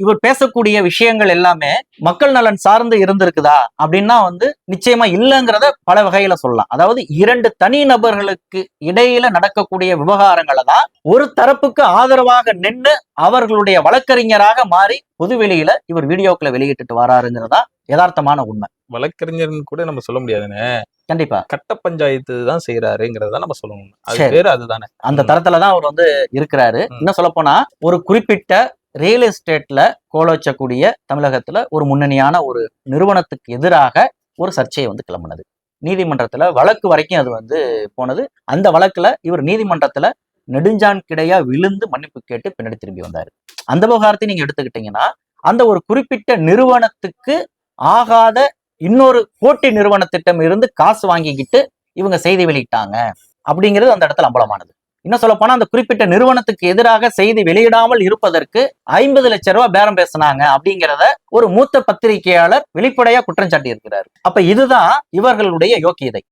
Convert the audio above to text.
இவர் பேசக்கூடிய விஷயங்கள் எல்லாமே மக்கள் நலன் சார்ந்து இருந்திருக்குதா அப்படின்னா நிச்சயமா இல்லைங்கிறத பல வகையில சொல்லலாம். அதாவது இரண்டு தனி நபர்களுக்கு இடையில நடக்கக்கூடிய விவகாரங்களை தான் ஒரு தரப்புக்கு ஆதரவாக நின்று அவர்களுடைய வழக்கறிஞராக மாறி பொதுவெளியில இவர் வீடியோக்களை வெளியிட்டு வராருங்கிறதா யதார்த்தமான உண்மை. வழக்கறிஞர்னு கூட நம்ம சொல்ல முடியாதுன்னு, கண்டிப்பா கட்ட பஞ்சாயத்து தான் செய்யறாருங்கிறத நம்ம சொல்லணும். அது பேரு அதுதானே. அந்த தரத்துலதான் அவர் இருக்கிறாரு. இன்னும் சொல்ல போனா ஒரு குறிப்பிட்ட ரியல் எஸ்டேட்ல கோலோச்சக்கூடிய தமிழகத்துல ஒரு முன்னணியான ஒரு நிறுவனத்துக்கு எதிராக ஒரு சர்ச்சையை கிளம்பினது. நீதிமன்றத்துல வழக்கு வரைக்கும் அது போனது. அந்த வழக்குல இவர் நீதிமன்றத்துல நெடுஞ்சான் கிடையா விழுந்து மன்னிப்பு கேட்டு பின்னாடி திரும்பி வந்தாரு. அந்த விவகாரத்தை நீங்க எடுத்துக்கிட்டீங்கன்னா, அந்த ஒரு குறிப்பிட்ட நிறுவனத்துக்கு ஆகாத இன்னொரு போட்டி நிறுவனத்திடம் இருந்து காசு வாங்கிக்கிட்டு இவங்க செய்தி வெளியிட்டாங்க அப்படிங்கிறது அந்த இடத்துல அம்பலமானது. இன்னும் சொல்ல போனா அந்த குறிப்பிட்ட நிறுவனத்துக்கு எதிராக செய்தி வெளியிடாமல் இருப்பதற்கு 50 லட்சம் ரூபாய் பேரம் பேசினாங்க அப்படிங்கிறத ஒரு மூத்த பத்திரிகையாளர் வெளிப்படையா குற்றம் சாட்டி இருக்கிறார். அப்ப இதுதான் இவர்களுடைய யோக்கியதை.